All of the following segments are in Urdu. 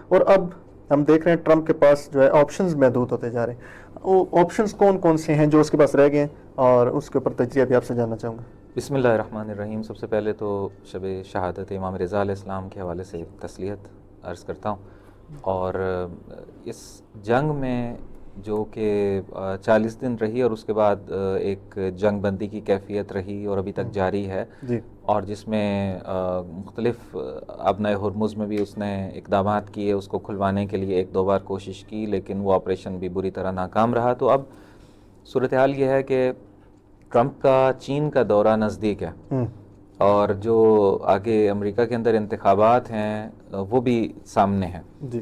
اور اب ہم دیکھ رہے ہیں ٹرمپ کے پاس جو ہے آپشنز محدود ہوتے جا رہے ہیں. وہ آپشنز کون کون سے ہیں جو اس کے پاس رہ گئے ہیں، اور اس کے اوپر تجزیہ بھی آپ سے جاننا چاہوں گا. بسم اللہ الرحمن الرحیم. سب سے پہلے تو شب شہادت امام رضا علیہ السلام کے حوالے سے تسلیت عرض کرتا ہوں. اور اس جنگ میں جو کہ 40 دن رہی اور اس کے بعد ایک جنگ بندی کی کیفیت رہی اور ابھی تک جاری ہے جی. اور جس میں مختلف ابنائے ہرمز میں بھی اس نے اقدامات کیے اس کو کھلوانے کے لیے 1-2 بار کوشش کی، لیکن وہ آپریشن بھی بری طرح ناکام رہا. تو اب صورتحال یہ ہے کہ ٹرمپ کا چین کا دورہ نزدیک ہے اور جو آگے امریکہ کے اندر انتخابات ہیں وہ بھی سامنے ہیں. جی.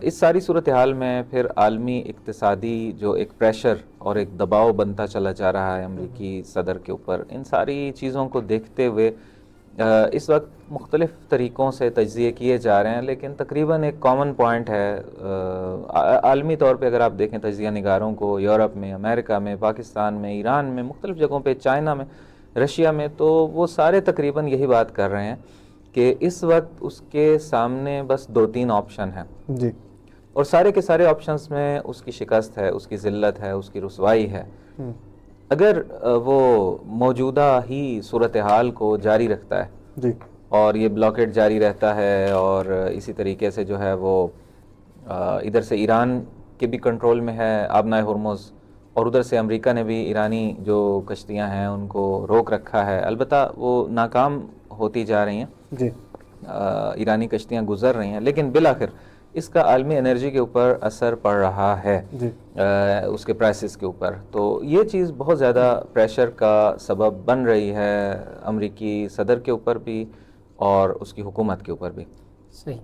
اس ساری صورتحال میں پھر عالمی اقتصادی جو ایک پریشر اور ایک دباؤ بنتا چلا جا رہا ہے امریکی صدر کے اوپر، ان ساری چیزوں کو دیکھتے ہوئے اس وقت مختلف طریقوں سے تجزیے کیے جا رہے ہیں، لیکن تقریباً ایک کامن پوائنٹ ہے عالمی طور پہ. اگر آپ دیکھیں تجزیہ نگاروں کو یورپ میں، امریکہ میں، پاکستان میں، ایران میں، مختلف جگہوں پہ، چائنا میں، رشیا میں، تو وہ سارے تقریباً یہی بات کر رہے ہیں کہ اس وقت اس کے سامنے بس 2-3 آپشن ہیں. جی. اور سارے کے سارے آپشنز میں اس کی شکست ہے، اس کی ذلت ہے، اس کی رسوائی ہے. اگر وہ موجودہ ہی صورتحال کو جاری رکھتا ہے جی. اور یہ بلاکیڈ جاری رہتا ہے اور اسی طریقے سے جو ہے وہ ادھر سے ایران کے بھی کنٹرول میں ہے آبنائے ہرمز، اور ادھر سے امریکہ نے بھی ایرانی جو کشتیاں ہیں ان کو روک رکھا ہے. البتہ وہ ناکام ہوتی جا رہی ہیں. جی. ایرانی کشتیاں گزر رہی ہیں، لیکن بالآخر اس کا عالمی انرجی کے اوپر اثر پڑ رہا ہے. جی. اس کے پرائسز کے اوپر. تو یہ چیز بہت زیادہ پریشر کا سبب بن رہی ہے امریکی صدر کے اوپر بھی اور اس کی حکومت کے اوپر بھی. صحیح.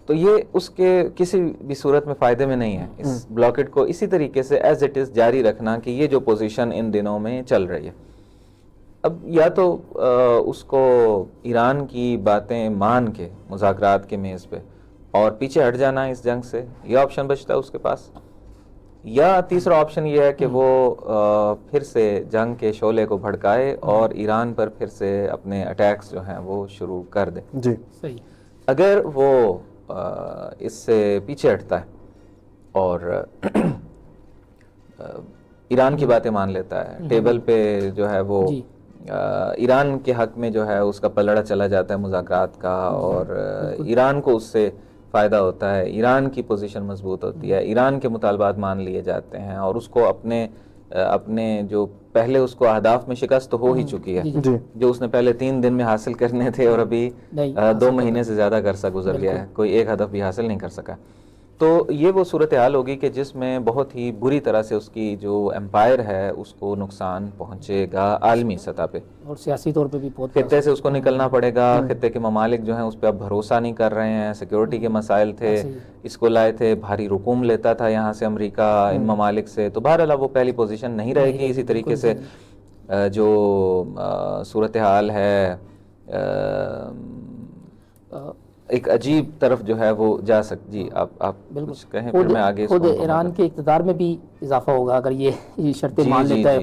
تو یہ اس کے کسی بھی صورت میں فائدے میں نہیں ہے اس بلاکٹ کو اسی طریقے سے ایز اٹ از جاری رکھنا کہ یہ جو پوزیشن ان دنوں میں چل رہی ہے. اب یا تو اس کو ایران کی باتیں مان کے مذاکرات کے میز پہ اور پیچھے ہٹ جانا ہے اس جنگ سے، یہ آپشن بچتا ہے اس کے پاس، یا تیسرا آپشن یہ ہے کہ وہ پھر سے جنگ کے شعلے کو بھڑکائے اور ایران پر پھر سے اپنے اٹیکس جو ہیں وہ شروع کر دے. جی. صحیح. اگر وہ اس سے پیچھے ہٹتا ہے اور ایران کی باتیں مان لیتا ہے، ٹیبل پہ جو ہے وہ ایران کے حق میں جو ہے اس کا پلڑا چلا جاتا ہے مذاکرات کا، اور ایران کو اس سے فائدہ ہوتا ہے، ایران کی پوزیشن مضبوط ہوتی ہے، ایران کے مطالبات مان لیے جاتے ہیں اور اس کو اپنے جو پہلے اس کو اہداف میں شکست تو ہو ہی چکی ہے جو اس نے پہلے 3 دن میں حاصل کرنے تھے اور ابھی 2 مہینے سے زیادہ عرصہ گزر گیا ہے، کوئی ایک ہدف بھی حاصل نہیں کر سکا. تو یہ وہ صورتحال ہوگی کہ جس میں بہت ہی بری طرح سے اس کی جو امپائر ہے اس کو نقصان پہنچے گا عالمی سطح پہ، اور سیاسی طور پہ بھی بہت خطے سے اس کو نکلنا پڑے گا. خطے کے ممالک جو ہیں اس پہ اب بھروسہ نہیں کر رہے ہیں، سیکیورٹی کے مسائل تھے، اس کو لائے تھے، بھاری رقوم لیتا تھا یہاں سے امریکہ ان ممالک سے. تو بہرحال اب وہ پہلی پوزیشن نہیں رہے گی. اسی طریقے سے جو صورتحال ہے ایک عجیب طرف جو ہے وہ جا سکتی. جی آپ کچھ کہیں پھر میں آگے خود ایران کے اقتدار میں بھی اضافہ ہوگا اگر یہ شرطیں مان لیتا ہے.